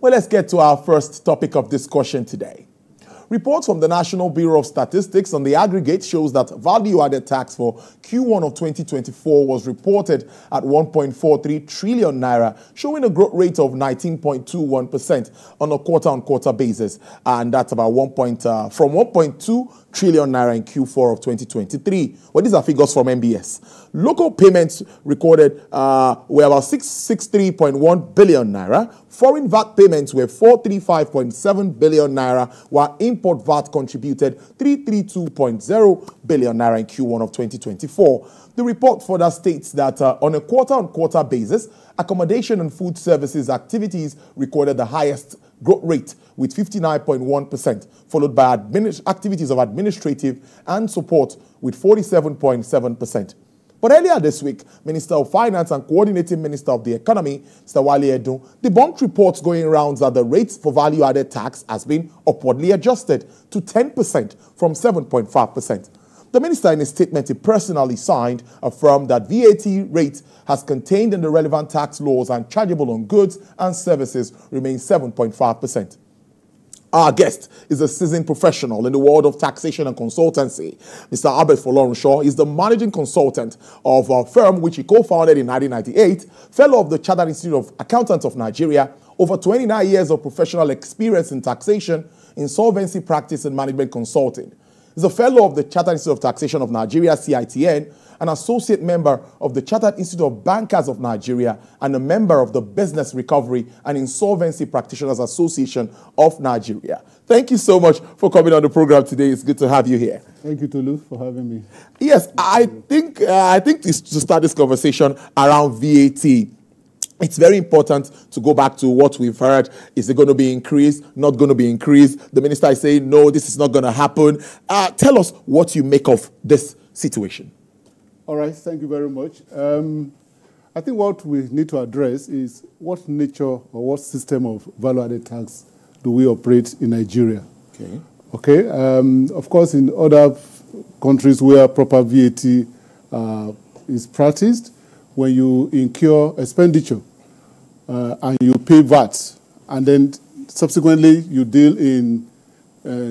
Well, let's get to our first topic of discussion today. Reports from the National Bureau of Statistics on the aggregate shows that value-added tax for Q1 of 2024 was reported at 1.43 trillion naira, showing a growth rate of 19.21% on a quarter-on-quarter basis, and that's about from 1.2 trillion naira in Q4 of 2023. Well, these are figures from MBS. Local payments recorded were about 663.1 billion naira. Foreign VAT payments were 435.7 billion naira, while import VAT contributed 332.0 billion naira in Q1 of 2024. The report further states that on a quarter-on-quarter basis, accommodation and food services activities recorded the highest growth rate with 59.1%, followed by activities of administrative and support with 47.7%. But earlier this week, Minister of Finance and Coordinating Minister of the Economy, Mr. Wale Edun, debunked reports going around that the rates for value-added tax has been upwardly adjusted to 10% from 7.5%. The minister, in a statement he personally signed, affirmed that VAT rate has contained in the relevant tax laws and chargeable on goods and services remains 7.5%. Our guest is a seasoned professional in the world of taxation and consultancy. Mr. Albert Folorunshaw is the managing consultant of a firm which he co-founded in 1998, fellow of the Chartered Institute of Accountants of Nigeria, over 29 years of professional experience in taxation, insolvency practice and management consulting. He's a fellow of the Chartered Institute of Taxation of Nigeria, CITN, an associate member of the Chartered Institute of Bankers of Nigeria, and a member of the Business Recovery and Insolvency Practitioners Association of Nigeria. Thank you so much for coming on the program today. It's good to have you here. Thank you, Tolu, for having me. Yes, I think to start this conversation around VAT, it's very important to go back to what we've heard. Is it going to be increased? Not going to be increased? The minister is saying, no, this is not going to happen. Tell us what you make of this situation. All right, thank you very much. I think what we need to address is what nature or what system of value-added tax do we operate in Nigeria? Okay. Of course, in other countries where proper VAT is practiced, when you incur expenditure and you pay VAT, and then subsequently you deal in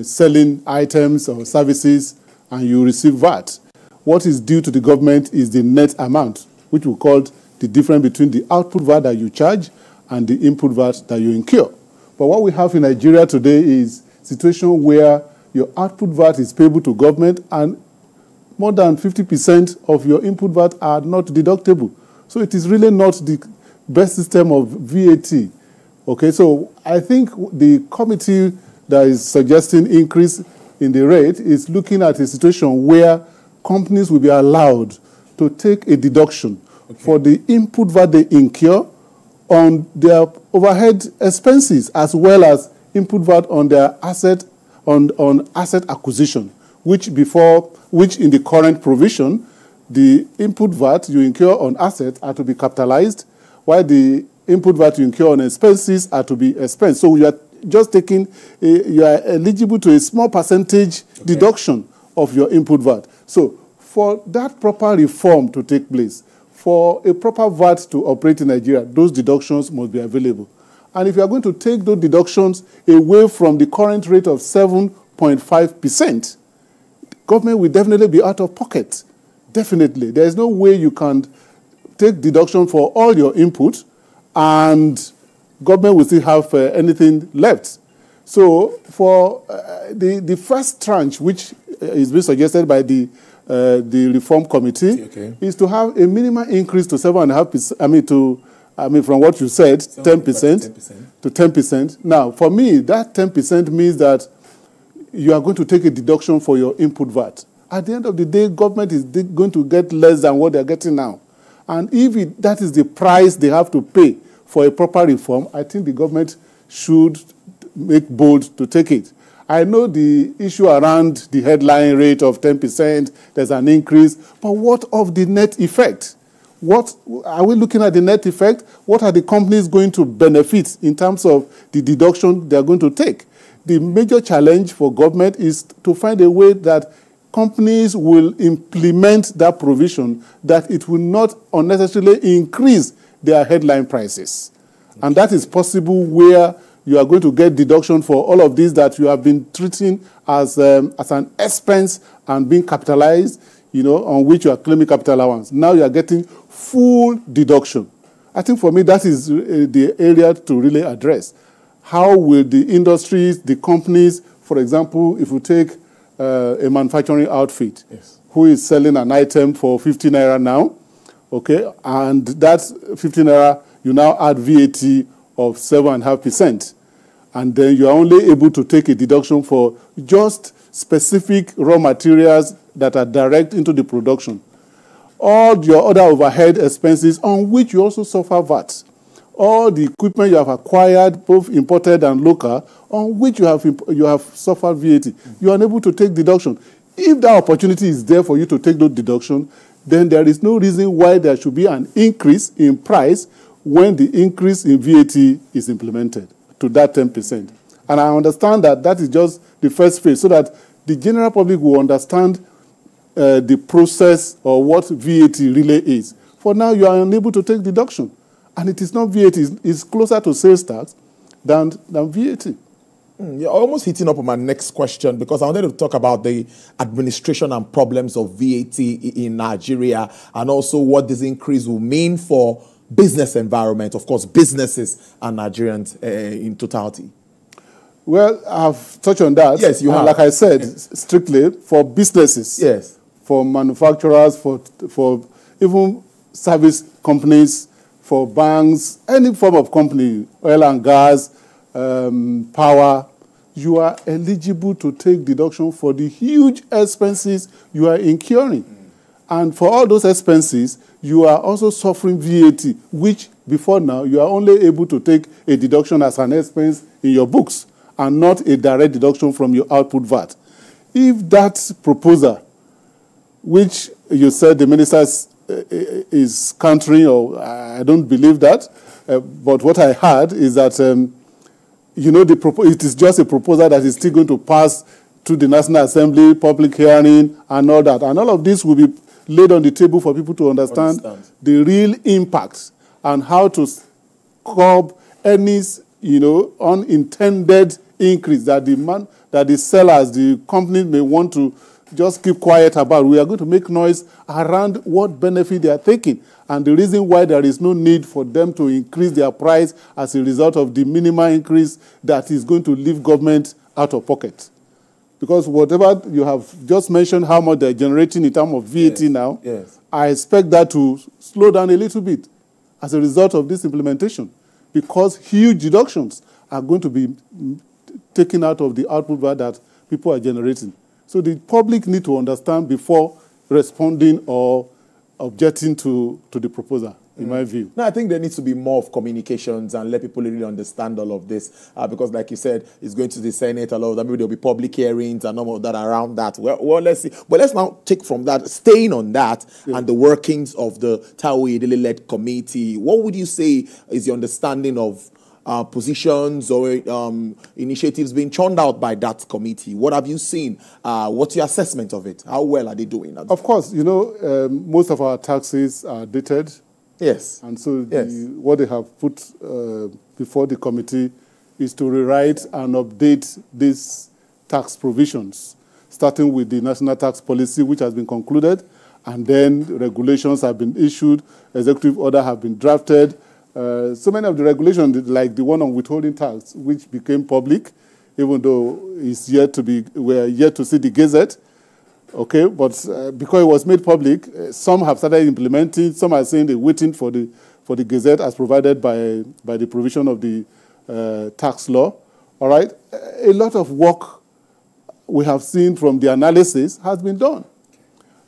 selling items or services and you receive VAT, what is due to the government is the net amount, which we call the difference between the output VAT that you charge and the input VAT that you incur. But what we have in Nigeria today is a situation where your output VAT is payable to government and more than 50% of your input VAT are not deductible. So it is really not the best system of VAT. Okay, so I think the committee that is suggesting increase in the rate is looking at a situation where companies will be allowed to take a deduction for the input VAT they incur on their overhead expenses as well as input VAT on their asset on asset acquisition, which in the current provision, the input VAT you incur on assets are to be capitalized, while the input VAT you incur on expenses are to be expensed. So you are just taking, you are eligible to a small percentage deduction of your input VAT. So for that proper reform to take place, for a proper VAT to operate in Nigeria, those deductions must be available. And if you are going to take those deductions away from the current rate of 7.5%, government will definitely be out of pocket. Definitely. There is no way you can take deduction for all your input and government will still have anything left. So for the first tranche, which is being suggested by the reform committee, is to have a minimum increase to 7.5%. From what you said, 10% to 10%. Now, for me, that 10% means that you are going to take a deduction for your input VAT. At the end of the day, government is going to get less than what they're getting now. And if that is the price they have to pay for a proper reform, I think the government should make bold to take it. I know the issue around the headline rate of 10%, there's an increase, but what of the net effect? What are we looking at the net effect? What are the companies going to benefit in terms of the deduction they're going to take? The major challenge for government is to find a way that companies will implement that provision, that it will not unnecessarily increase their headline prices. And that is possible where you are going to get deduction for all of these that you have been treating as an expense and being capitalized, on which you are claiming capital allowance. Now you are getting full deduction. I think for me that is the area to really address. How will the industries, the companies, for example, if you take a manufacturing outfit, yes, who is selling an item for 50 naira now, okay, and that 50 naira, you now add VAT of 7.5%, and then you are only able to take a deduction for just specific raw materials that are direct into the production. All your other overhead expenses on which you also suffer VAT. All the equipment you have acquired, both imported and local, on which you have suffered VAT. You are unable to take deduction. If that opportunity is there for you to take those deduction, then there is no reason why there should be an increase in price when the increase in VAT is implemented to that 10%. And I understand that that is just the first phase, so that the general public will understand the process or what VAT really is. For now, you are unable to take deduction. And it is not VAT, it's closer to sales tax than VAT. You're almost hitting up on my next question, because I wanted to talk about the administration and problems of VAT in Nigeria, and also what this increase will mean for business environment, of course, businesses and Nigerians in totality. Well, I've touched on that. Yes, you have. Like I said, strictly for businesses. Yes. For manufacturers, for even service companies, for banks, any form of company, oil and gas, power, you are eligible to take deduction for the huge expenses you are incurring. And for all those expenses, you are also suffering VAT, which before now, you are only able to take a deduction as an expense in your books and not a direct deduction from your output VAT. If that proposal, which you said the minister is countering, or I don't believe that, but what I heard is that, it is just a proposal that is still going to pass to the National Assembly, public hearing, and all that. And all of this will be laid on the table for people to understand the real impact and how to curb any, unintended increase that the sellers, the companies may want to just keep quiet about. We are going to make noise around what benefit they are taking and the reason why there is no need for them to increase their price as a result of the minimal increase that is going to leave government out of pocket. Because whatever you have just mentioned, how much they're generating in terms of VAT now, I expect that to slow down a little bit as a result of this implementation, because huge deductions are going to be taken out of the output VAT that people are generating. So the public need to understand before responding or objecting to the proposal, in my view. No, I think there needs to be more of communications and let people really understand all of this, because like you said, it's going to the Senate, a lot of that. Maybe there'll be public hearings and all of that around that. Well, let's see. But let's now take from that, staying on that, and the workings of the Taiwo Yedele-led committee. What would you say is your understanding of positions or initiatives being churned out by that committee? What have you seen? What's your assessment of it? How well are they doing? Of course, most of our taxes are dated. Yes. And so what they have put before the committee is to rewrite and update these tax provisions, starting with the national tax policy, which has been concluded, and then regulations have been issued, executive order have been drafted. So many of the regulations, like the one on withholding tax, which became public, even though we're yet to see the Gazette. Okay, but because it was made public, some have started implementing. Some are saying they're waiting for the Gazette as provided by the provision of the tax law. All right, a lot of work we have seen from the analysis has been done,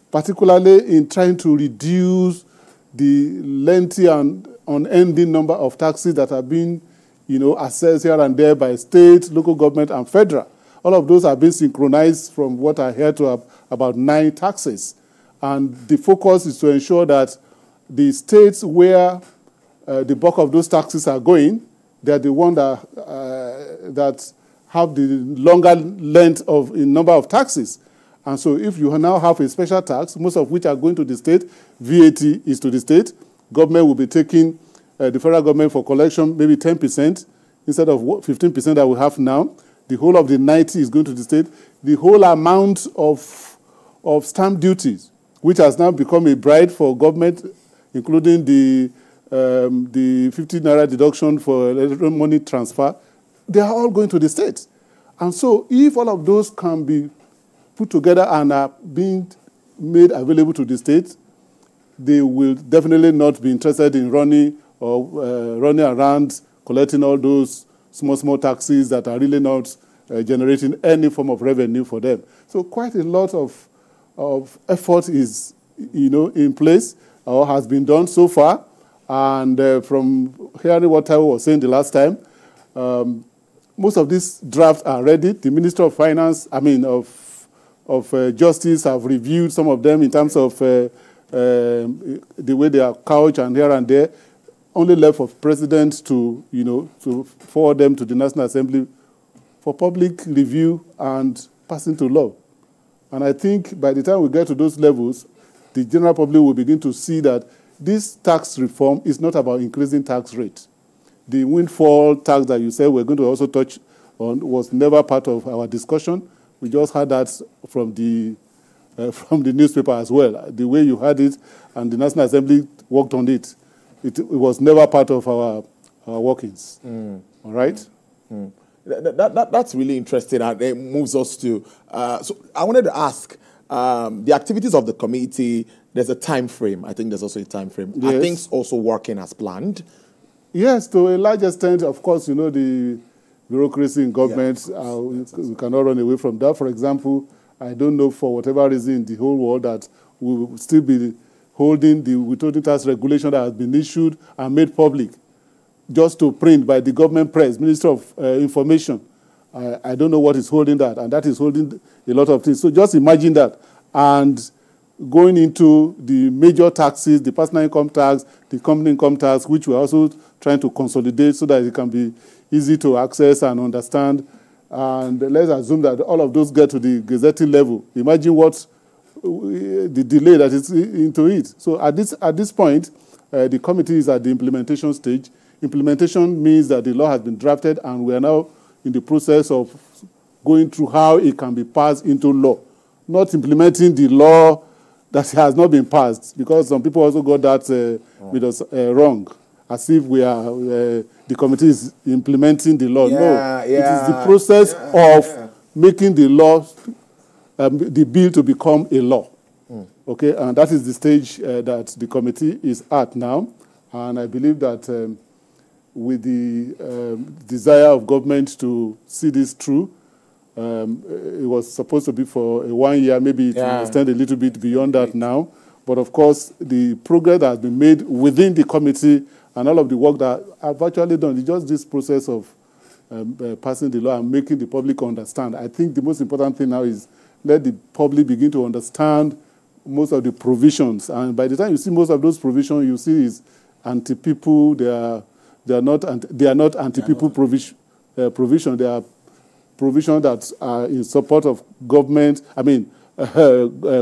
particularly in trying to reduce the lengthy and unending number of taxes that have been, assessed here and there by state, local government, and federal. All of those have been synchronized from what I heard to about 9 taxes. And the focus is to ensure that the states where the bulk of those taxes are going, they're the ones that have the longer length in number of taxes. And so if you now have a special tax, most of which are going to the state, VAT is to the state, government will be taking the federal government for collection, maybe 10%, instead of 15% that we have now. The whole of the 90 is going to the state. The whole amount of stamp duties, which has now become a bribe for government, including the 50 naira deduction for electronic money transfer, they are all going to the states. And so if all of those can be put together and are being made available to the states, they will definitely not be interested in running around collecting all those small taxes that are really not generating any form of revenue for them. So quite a lot of effort is, in place or has been done so far. And from hearing what Taiwo was saying the last time, most of these drafts are ready. The Minister of Finance, of Justice have reviewed some of them in terms of the way they are couched and here and there. Only left for President to forward them to the National Assembly for public review and passing to law. And I think by the time we get to those levels, the general public will begin to see that this tax reform is not about increasing tax rate. The windfall tax that you said we're going to also touch on was never part of our discussion. We just heard that from the newspaper as well. The way you had it and the National Assembly worked on it, it was never part of our workings. All right? That's really interesting, and it moves us to... so I wanted to ask, the activities of the committee, there's a time frame. I think there's also a time frame. Yes. Are things also working as planned? Yes, to a large extent. Of course, the bureaucracy in government, we cannot run away from that. For example, I don't know for whatever reason in the whole world that we will still be holding the withholding tax regulation that has been issued and made public just to print by the government press, Minister of Information. I don't know what is holding that, and that is holding a lot of things. So just imagine that. And going into the major taxes, the personal income tax, the company income tax, which we're also trying to consolidate so that it can be easy to access and understand. And let's assume that all of those get to the gazetting level. Imagine what the delay that is into it. So at this point, the committee is at the implementation stage. Implementation means that the law has been drafted and we are now in the process of going through how it can be passed into law. Not implementing the law that has not been passed, because some people also got that with us wrong, as if we are the committee is implementing the law. No, it is the process of making the law, the bill to become a law. Okay, and that is the stage that the committee is at now. And I believe that with the desire of government to see this through, it was supposed to be for 1 year, maybe it will extend a little bit beyond that now. But of course, the progress that has been made within the committee and all of the work that I've actually done is just this process of passing the law and making the public understand. I think the most important thing now is let the public begin to understand most of the provisions. And by the time you see most of those provisions, you see is anti-people. They are not anti-people provision. They are provisions that are in support of government. I mean,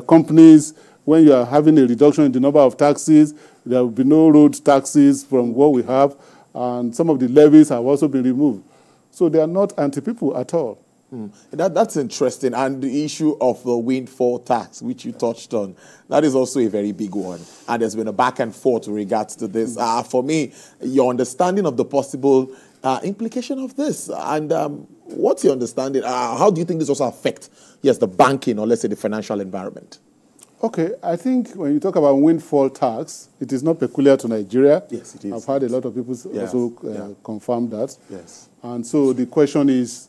companies. When you are having a reduction in the number of taxes, there will be no road taxes from what we have, and some of the levies have also been removed. So they are not anti-people at all. That's interesting. And the issue of the windfall tax, which you touched on, that is also a very big one. And there's been a back and forth with regards to this. For me, your understanding of the possible implication of this, and what's your understanding? How do you think this also affects, the banking or let's say the financial environment? Okay, I think when you talk about windfall tax, it is not peculiar to Nigeria. Yes, it is. I've heard a lot of people also confirm that. Yes. And so the question is,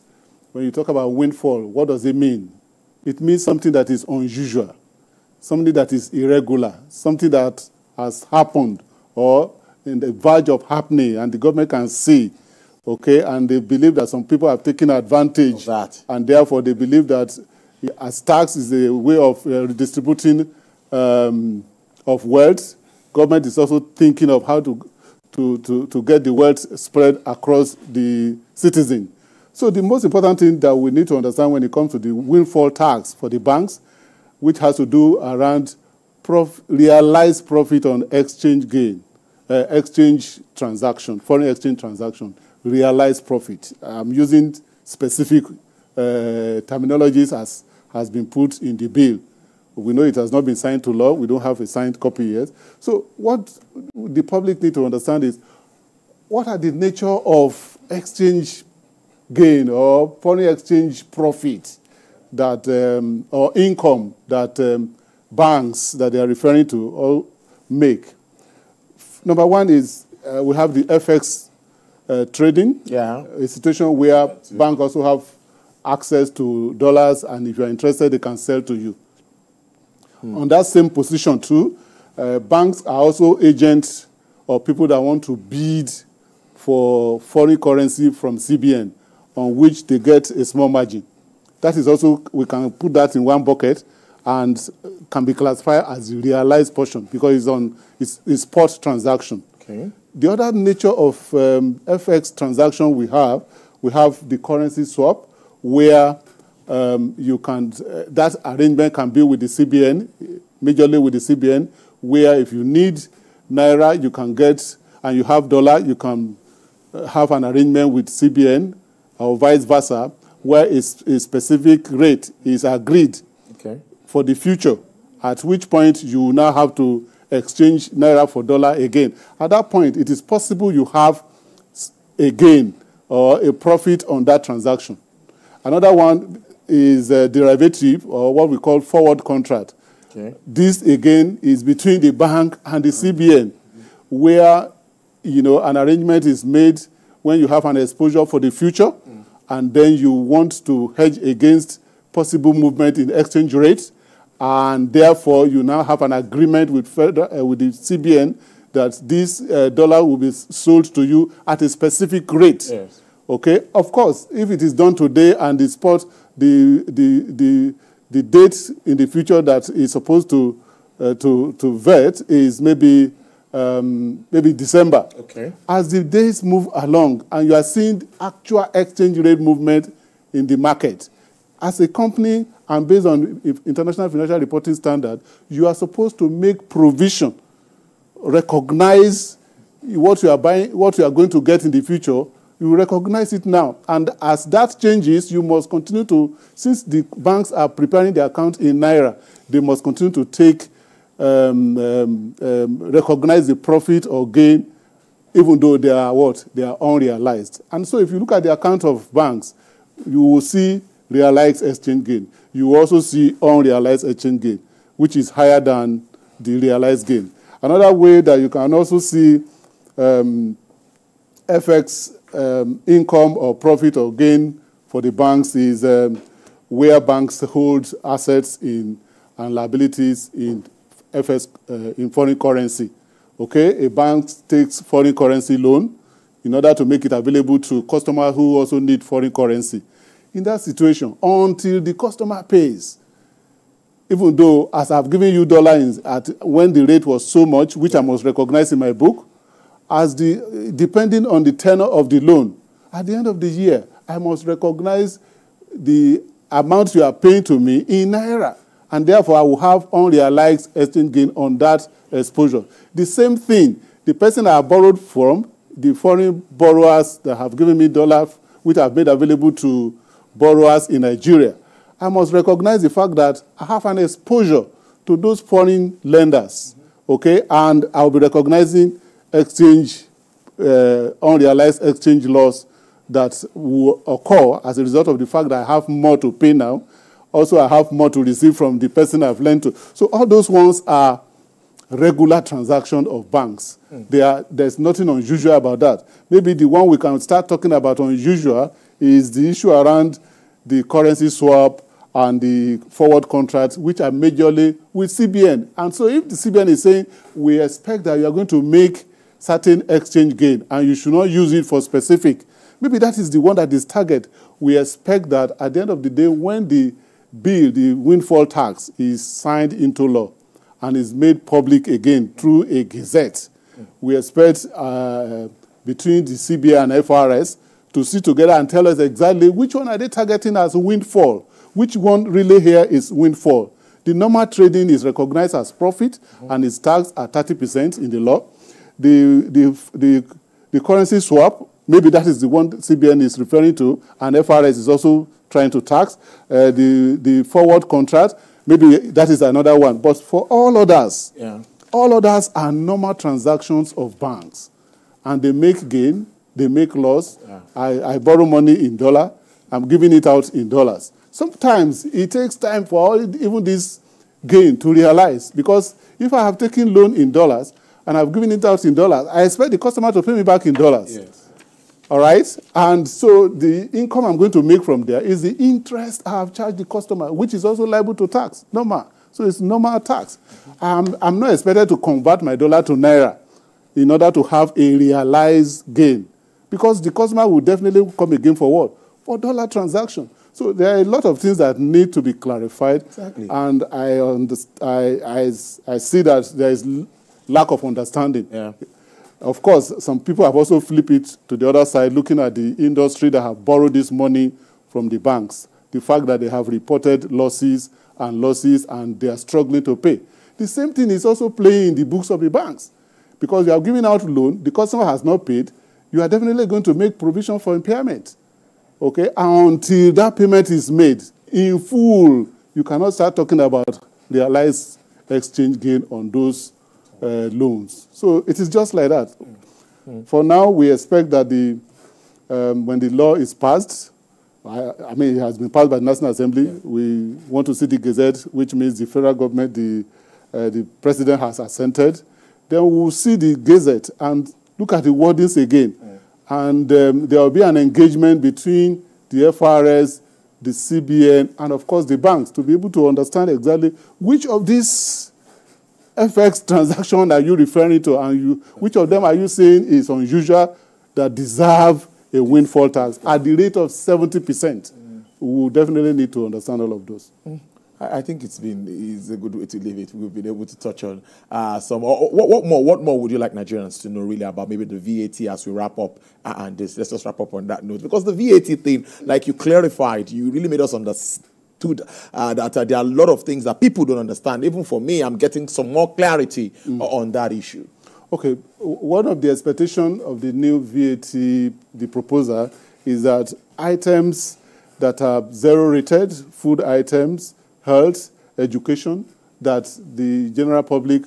when you talk about windfall, what does it mean? It means something that is unusual, something that is irregular, something that has happened or in the verge of happening, and the government can see, okay, and they believe that some people have taken advantage of that. And therefore they believe that as tax is a way of redistributing of wealth, government is also thinking of how to get the wealth spread across the citizen. So the most important thing that we need to understand when it comes to the windfall tax for the banks, which has to do around realized profit on exchange gain, exchange transaction, foreign exchange transaction, realized profit. I'm using specific terminologies as has been put in the bill. We know it has not been signed to law. We don't have a signed copy yet. So what the public need to understand is, what are the nature of exchange gain or foreign exchange profit that, or income that banks that they are referring to all make? Number one is we have the FX trading, a situation where banks also have access to dollars, and if you're interested, they can sell to you. On that same position too, banks are also agents or people that want to bid for foreign currency from CBN, on which they get a small margin. That is also, we can put that in one bucket and can be classified as the realized portion because it's spot transaction. Okay. The other nature of FX transaction we have the currency swap, where you can, that arrangement can be with the CBN, majorly with the CBN, where if you need Naira, you can get, and you have dollar, you can have an arrangement with CBN, or vice versa, where a specific rate is agreed for the future, at which point you now have to exchange Naira for dollar again. At that point, it is possible you have a gain or a profit on that transaction. Another one is a derivative, or what we call forward contract. This, again, is between the bank and the CBN, where an arrangement is made when you have an exposure for the future, and then you want to hedge against possible movement in exchange rates, and therefore you now have an agreement with the CBN that this dollar will be sold to you at a specific rate. Yes. Okay. Of course, if it is done today and the spot, the date in the future that is supposed to vet is maybe December. Okay. As the days move along and you are seeing actual exchange rate movement in the market, as a company and based on international financial reporting standard, you are supposed to make provision, recognize what you are buying, what you are going to get in the future. You recognize it now. And as that changes, you must continue to, since the banks are preparing their account in Naira, they must continue to take, recognize the profit or gain, even though they are what? They are unrealized. And so if you look at the account of banks, you will see realized exchange gain. You will also see unrealized exchange gain, which is higher than the realized gain. Another way that you can also see FX income or profit or gain for the banks is where banks hold assets and liabilities in FX in foreign currency. Okay, a bank takes foreign currency loan in order to make it available to customers who also need foreign currency. In that situation, until the customer pays, even though as I've given you dollars when the rate was so much, which I must recognize in my book, depending on the tenor of the loan, at the end of the year, I must recognize the amount you are paying to me in Naira. And therefore, I will have unrealized exchange gain on that exposure. The same thing, the person I borrowed from, the foreign borrowers that have given me dollars, which I've made available to borrowers in Nigeria, I must recognize the fact that I have an exposure to those foreign lenders, okay? And I'll be recognizing exchange, unrealized exchange loss that will occur as a result of the fact that I have more to pay now. Also, I have more to receive from the person I've lent to. So all those ones are regular transactions of banks. There's nothing unusual about that. Maybe the one we can start talking about unusual is the issue around the currency swap and the forward contracts, which are majorly with CBN. And so if the CBN is saying, we expect that you are going to make certain exchange gain and you should not use it for specific, maybe that is the one that is target. We expect that at the end of the day, when the bill, the windfall tax, is signed into law and is made public again through a gazette, we expect between the CBN and FRS to sit together and tell us exactly which one are they targeting as windfall, which one really here is windfall. The normal trading is recognized as profit and is taxed at 30% in the law. The currency swap maybe that is the one CBN is referring to, and FRS is also trying to tax. The forward contract, maybe that is another one. But for all others, all others are normal transactions of banks. And they make gain, they make loss. I borrow money in dollar, I'm giving it out in dollars. Sometimes it takes time for even this gain to realize, because if I have taken loan in dollars and I've given it out in dollars, I expect the customer to pay me back in dollars. Yes. All right? And so the income I'm going to make from there is the interest I have charged the customer, which is also liable to tax, normal. So it's normal tax. I'm not expected to convert my dollar to naira in order to have a realized gain, because the customer will definitely come again for what? For dollar transaction. So there are a lot of things that need to be clarified. Exactly. And I see that there is lack of understanding. Yeah. Of course, some people have also flipped it to the other side, looking at the industry that have borrowed this money from the banks. The fact that they have reported losses and they are struggling to pay. The same thing is also playing in the books of the banks. Because you are giving out loan, the customer has not paid, you are definitely going to make provision for impairment. Okay? Until that payment is made in full, you cannot start talking about realized exchange gain on those loans. So it is just like that. For now, we expect that when the law is passed, I mean, it has been passed by the National Assembly. Yeah. We want to see the Gazette, which means the federal government, the president has assented. Then we will see the Gazette and look at the wordings again. Yeah. And there will be an engagement between the FRS, the CBN, and of course the banks to be able to understand exactly which of these FX transactions are you referring to, and which of them are you saying is unusual that deserve a windfall tax at the rate of 70%. We will definitely need to understand all of those. I think it's a good way to leave it. We've been able to touch on some. What more would you like Nigerians to know really about maybe the VAT as we wrap up and this? Let's just wrap up on that note, because the VAT thing, like you clarified, you really made us understand that there are a lot of things that people don't understand. Even for me, I'm getting some more clarity on that issue. Okay, one of the expectations of the new VAT, the proposal, is that items that are zero-rated, food items, health, education, that the general public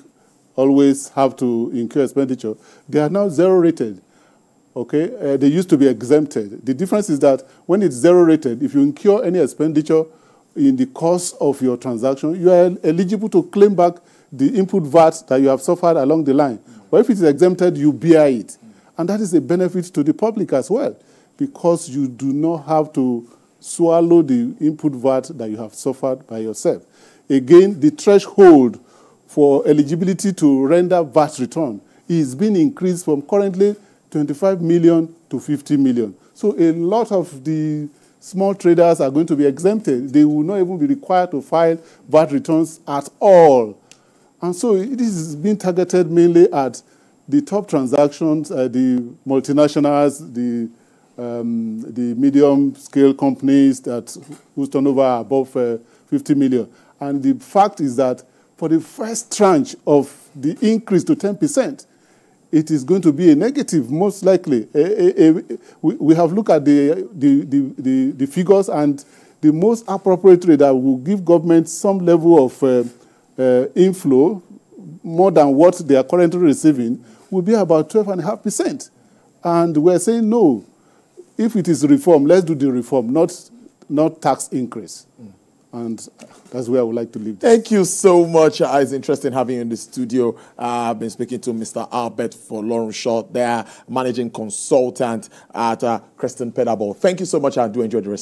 always have to incur expenditure, they are now zero-rated. Okay, they used to be exempted. The difference is that when it's zero-rated, if you incur any expenditure in the course of your transaction, you are eligible to claim back the input VAT that you have suffered along the line. But if it is exempted, you bear it. And that is a benefit to the public as well, because you do not have to swallow the input VAT that you have suffered by yourself. Again, the threshold for eligibility to render VAT return is being increased from currently 25 million to 50 million. So a lot of the small traders are going to be exempted. They will not even be required to file VAT returns at all. And so it is being targeted mainly at the top transactions, the multinationals, the medium-scale companies whose turnover are above 50 million. And the fact is that for the first tranche of the increase to 10%, it is going to be a negative, most likely. We have looked at the figures, and the most appropriate rate that will give government some level of inflow, more than what they are currently receiving, will be about 12.5%. And we're saying no. If it is reform, let's do the reform, not tax increase. And that's where I would like to leave this. Thank you so much. It's interesting having you in the studio. I've been speaking to Mr. Albert Folorunsho, there, managing consultant at Creston Pedable. Thank you so much. I do enjoy the rest.